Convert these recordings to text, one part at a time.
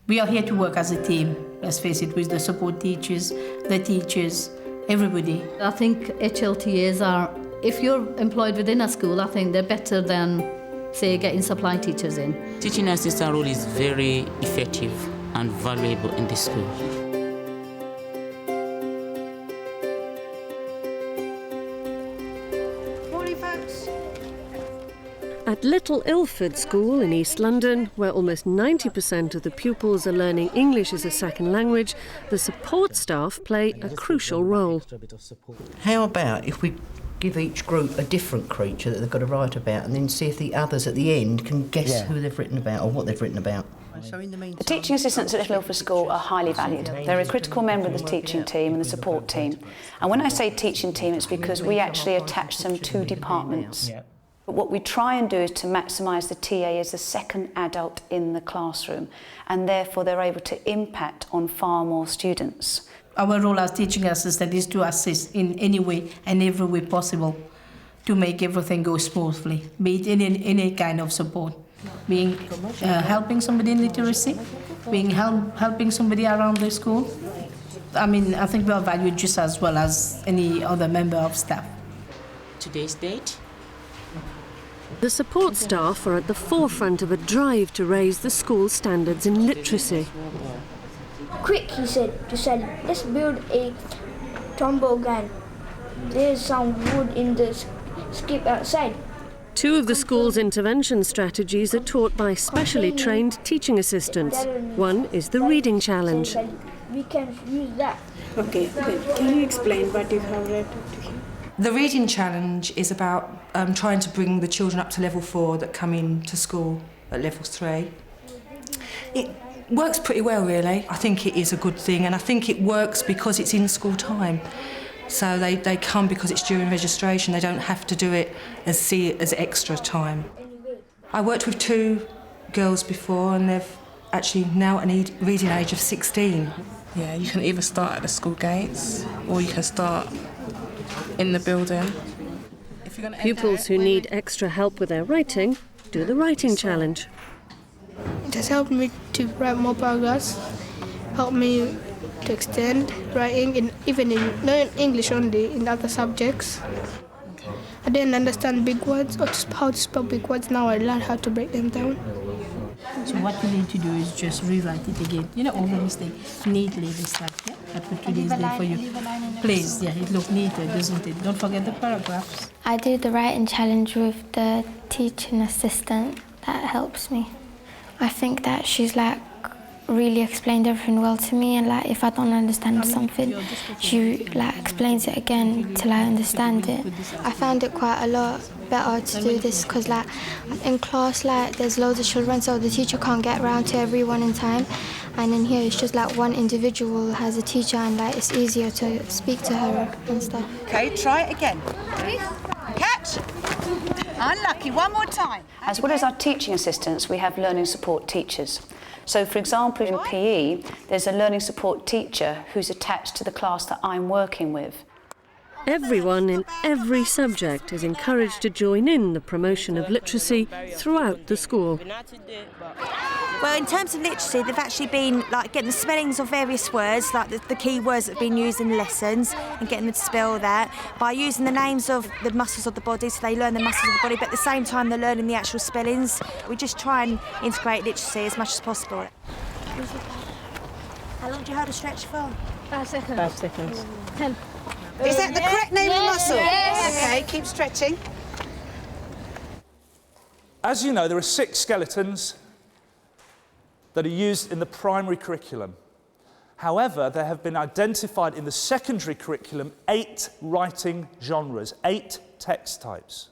We are here to work as a team, let's face it, with the support teachers, the teachers, everybody. I think HLTAs are, if you're employed within a school, I think they're better than, say, getting supply teachers in. Teaching assistant role is very effective and valuable in this school. At Little Ilford School in East London, where almost 90% of the pupils are learning English as a second language, the support staff play a crucial role. How about if we give each group a different creature that they've got to write about and then see if the others at the end can guess who they've written about or what they've written about? The teaching assistants at Little Ilford School are highly valued. They're a critical member of the teaching team and the support team. And when I say teaching team, it's because we actually attach them to departments. But what we try and do is to maximise the TA as the second adult in the classroom, and therefore they're able to impact on far more students. Our role as teaching assistant is to assist in any way and every way possible to make everything go smoothly, be it in any kind of support, being helping somebody in literacy, being helping somebody around the school. I think we are valued just as well as any other member of staff. Today's date? The support staff are at the forefront of a drive to raise the school standards in literacy. Quick, he said, let's build a toboggan. There's some wood in the skip outside. Two of the school's intervention strategies are taught by specially trained teaching assistants. One is the reading challenge. We can use that. Okay, can you explain what you have read to him? The reading challenge is about trying to bring the children up to level 4 that come into school at level 3. It works pretty well, really. I think it is a good thing, and I think it works because it's in school time. So they come because it's during registration. They don't have to do it as extra time. I worked with 2 girls before, and they've actually now at a reading age of 16. Yeah, you can either start at the school gates or you can start in the building. Pupils who need extra help with their writing do the writing challenge. It has helped me to write more paragraphs, helped me to extend writing, even in not English only, in other subjects. I didn't understand big words or how to spell big words. Now I learned how to break them down. So what you need to do is just rewrite it again. You know, all the mistakes neatly this time. Yeah? I put today's day for you. Please, it looks neater, doesn't it? Don't forget the paragraphs. I do the writing challenge with the teaching assistant. That helps me. I think that she's really explained everything well to me, and if I don't understand something, she explains it again till I understand it. I found it quite a lot better to do this because in class there's loads of children, so the teacher can't get around to everyone in time, and in here it's just one individual has a teacher, and it's easier to speak to her and stuff. Okay, try it again. Catch. Unlucky, one more time. As well as our teaching assistants, we have learning support teachers. So, for example, in PE, there's a learning support teacher who's attached to the class that I'm working with. Everyone in every subject is encouraged to join in the promotion of literacy throughout the school. Well, in terms of literacy, they've actually been getting the spellings of various words, the key words that have been used in the lessons, and getting them to spell that by using the names of the muscles of the body, so they learn the muscles of the body, but at the same time they're learning the actual spellings. We just try and integrate literacy as much as possible. How long do you hold a stretch for? 5 seconds. 5 seconds. 10. Is that the correct name of the muscle? Yes. Okay, keep stretching. As you know, there are 6 skeletons that are used in the primary curriculum. However, there have been identified in the secondary curriculum 8 writing genres, 8 text types.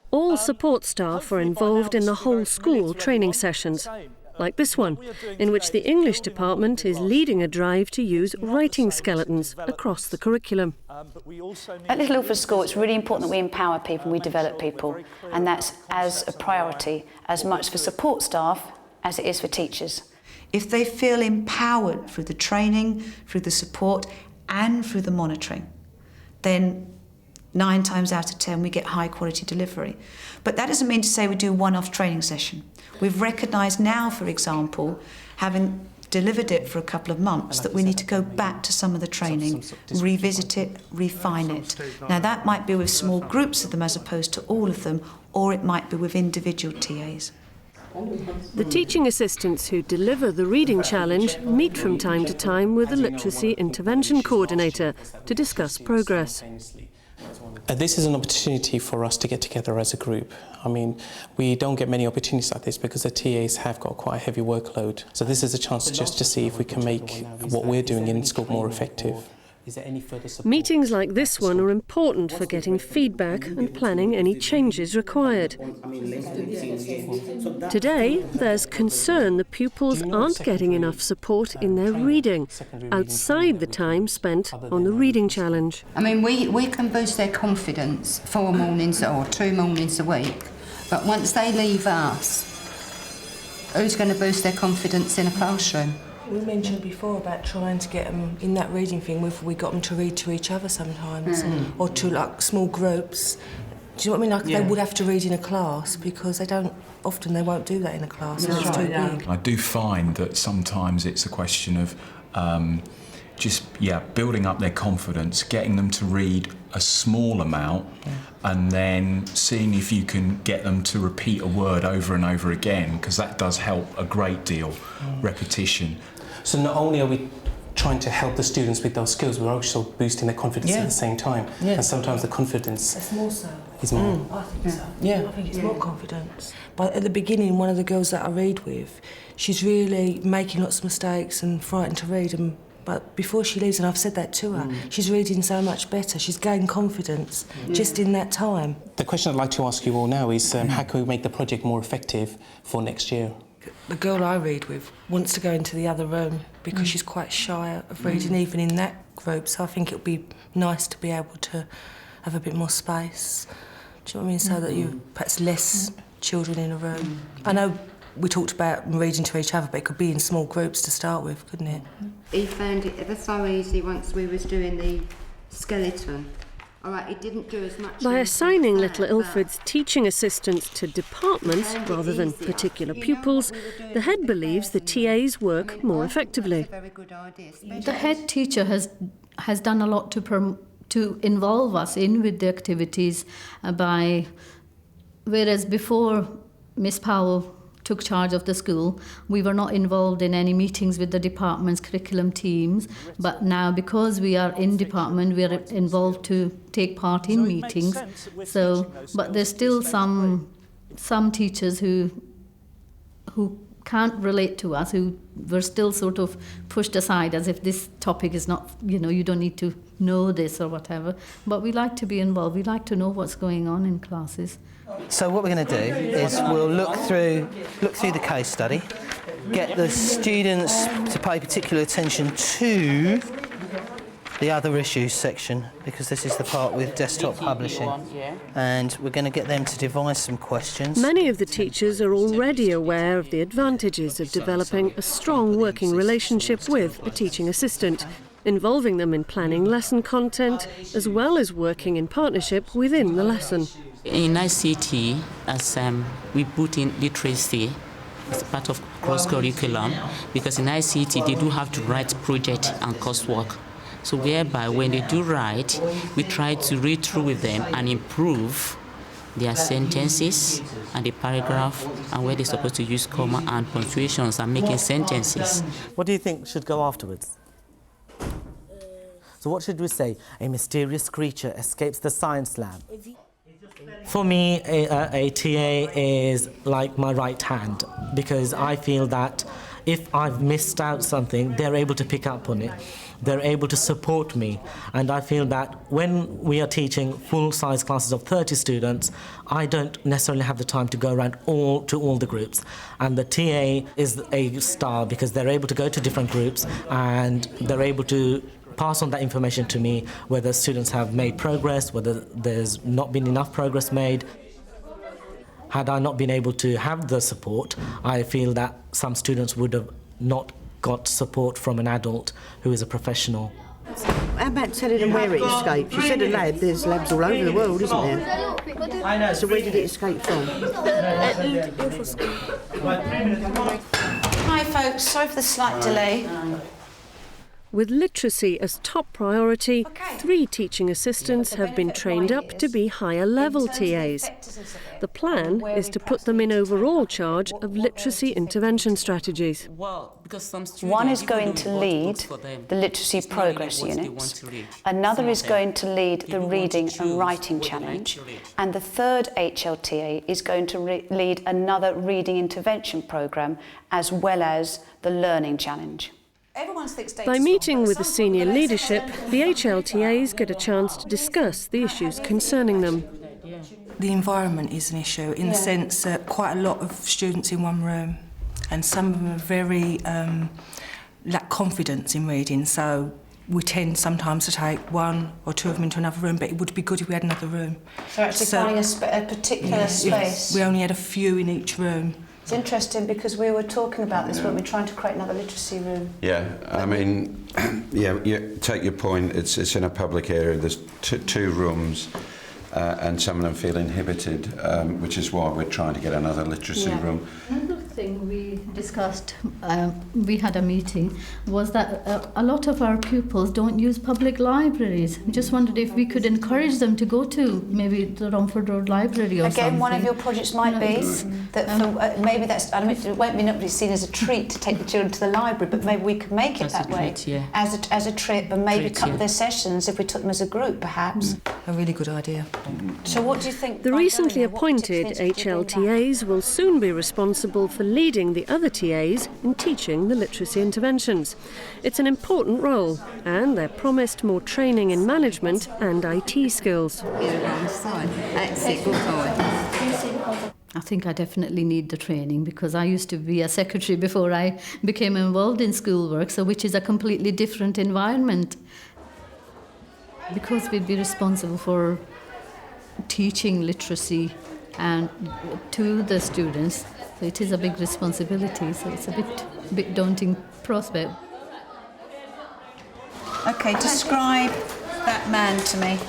All support staff are involved in the whole school training sessions, like this one, in which the English department is leading a drive to use writing skeletons across the curriculum. At Little Ilford School, it's really important that we empower people and we develop people, and that's as a priority, as much for support staff as it is for teachers. If they feel empowered through the training, through the support and through the monitoring, then 9 times out of 10 we get high quality delivery. But that doesn't mean to say we do a one-off training session. We've recognised now, for example, having delivered it for a couple of months, that we need to go back to some of the training, revisit it, refine it. Now that might be with small groups of them as opposed to all of them, or it might be with individual TAs. The teaching assistants who deliver the reading challenge meet from time to time with the literacy intervention coordinator to discuss progress. This is an opportunity for us to get together as a group. I mean, we don't get many opportunities like this because the TAs have got quite a heavy workload. So this is a chance just to see if we can make what we're doing in school more effective. Is there any further support? Meetings like this one are important for getting feedback and planning any changes required. Today, there's concern the pupils aren't getting enough support in their reading, outside the time spent on the reading challenge. I mean, we can boost their confidence 4 mornings or 2 mornings a week, but once they leave us, who's going to boost their confidence in a classroom? We mentioned before about trying to get them in that reading thing, whether we got them to read to each other sometimes, or to like small groups. Do you know what I mean? Like they would have to read in a class because they won't do that in a class. It's too big. I do find that sometimes it's a question of building up their confidence, getting them to read a small amount, and then seeing if you can get them to repeat a word over and over again, because that does help a great deal, repetition. So not only are we trying to help the students with those skills, we're also boosting their confidence at the same time. And sometimes the confidence it's more so. Is more. I think so. I think it's more confidence. But at the beginning, one of the girls that I read with, she's really making lots of mistakes and frightened to read them. But before she leaves, and I've said that to her, she's reading so much better. She's gained confidence just in that time. The question I'd like to ask you all now is how can we make the project more effective for next year? The girl I read with wants to go into the other room because she's quite shy of reading even in that group, so I think it would be nice to be able to have a bit more space. Do you know what I mean? So that you perhaps less children in a room. I know we talked about reading to each other, but it could be in small groups to start with, couldn't it? He found it ever so easy once we was doing the skeleton. All right, he didn't do as much. By assigning Little Ilford's teaching assistants to departments rather than particular pupils, the head believes the TAs work more effectively. The head teacher has done a lot to involve us in with the activities whereas before Miss Powell took charge of the school, we were not involved in any meetings with the department's curriculum teams, but now because we are in department, we are involved to take part in meetings. But there's still some teachers who can't relate to us, who were still sort of pushed aside as if this topic is not, you don't need to know this or whatever. But we like to be involved. We like to know what's going on in classes. So what we're going to do is we'll look through the case study, get the students to pay particular attention to the other issues section, because this is the part with desktop publishing, and we're going to get them to devise some questions. Many of the teachers are already aware of the advantages of developing a strong working relationship with a teaching assistant, involving them in planning lesson content as well as working in partnership within the lesson. In ICT, as we put in literacy as part of cross-curriculum, because in ICT they do have to write project and coursework. So whereby when they do write, we try to read through with them and improve their sentences and the paragraph and where they're supposed to use comma and punctuations and making sentences. What do you think should go afterwards? So what should we say? A mysterious creature escapes the science lab. For me, a TA is like my right hand, because I feel that if I've missed out something, they're able to pick up on it. They're able to support me. And I feel that when we are teaching full-size classes of 30 students, I don't necessarily have the time to go around to all the groups. And the TA is a star because they're able to go to different groups and they're able to pass on that information to me, whether students have made progress, whether there's not been enough progress made. Had I not been able to have the support, I feel that some students would have not got support from an adult who is a professional. How about telling them where it escaped? You said a lab, there's labs all over the world, isn't there? I know. So where did it escape from? Hi, Hi folks, sorry for the slight delay. With literacy as top priority, 3 teaching assistants have been trained up to be higher level TAs. The plan is to put them in overall charge of literacy intervention strategies. One is going to lead the literacy progress units, another is going to lead the reading and writing challenge, and the third HLTA is going to lead another reading intervention programme as well as the learning challenge. By meeting with the senior leadership, the HLTAs get a chance to discuss the issues concerning them. The environment is an issue in the sense that quite a lot of students in one room, and some of them are very lack confidence in reading, so we tend sometimes to take 1 or 2 of them into another room, but it would be good if we had another room. So actually finding a particular space? We only had a few in each room. It's interesting because we were talking about this when we were trying to create another literacy room. Yeah, I mean, you take your point, it's in a public area, there's 2 rooms, and some of them feel inhibited, which is why we're trying to get another literacy room. Another thing we discussed, we had a meeting, was that a lot of our pupils don't use public libraries. We just wondered if we could encourage them to go to maybe the Romford Road Library or something. Again, one of your projects might be that maybe that's, I mean, it won't be seen as a treat to take the children to the library, but maybe we could make it that way as a trip, and maybe a couple of their sessions if we took them as a group, perhaps. A really good idea. So what do you think? The recently appointed HLTAs will soon be responsible for leading the other TAs in teaching the literacy interventions. It's an important role, and they're promised more training in management and IT skills. I think I definitely need the training because I used to be a secretary before I became involved in schoolwork, so which is a completely different environment. Because we'd be responsible for teaching literacy and to the students, so it is a big responsibility, so it's a bit daunting prospect. Okay, describe that man to me.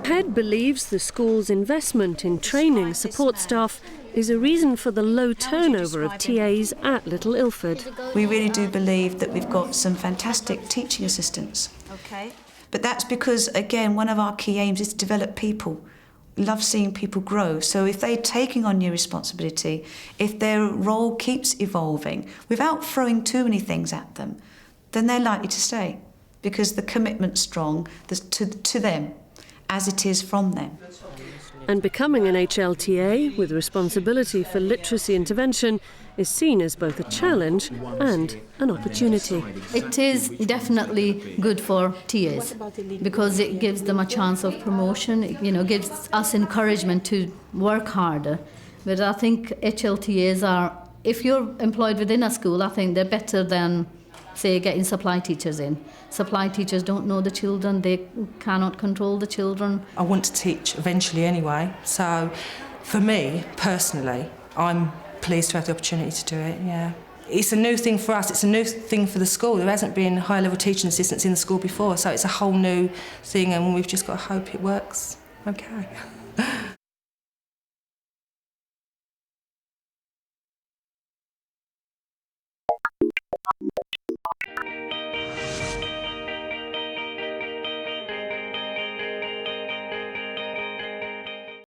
Head believes the school's investment in training support staff is a reason for the low turnover of TAs at Little Ilford. We really do believe that we've got some fantastic teaching assistants. Okay. But that's because, again, one of our key aims is to develop people. We love seeing people grow. So if they're taking on new responsibility, if their role keeps evolving without throwing too many things at them, then they're likely to stay because the commitment's strong to them as it is from them. And becoming an HLTA with responsibility for literacy intervention is seen as both a challenge and an opportunity. It is definitely good for TAs because it gives them a chance of promotion, gives us encouragement to work harder. But I think HLTAs are, if you're employed within a school, I think they're better than, say, getting supply teachers in. Supply teachers don't know the children, they cannot control the children. I want to teach eventually anyway, so for me, personally, I'm pleased to have the opportunity to do it, yeah. It's a new thing for us, it's a new thing for the school. There hasn't been high-level teaching assistants in the school before, so it's a whole new thing, and we've just got to hope it works okay.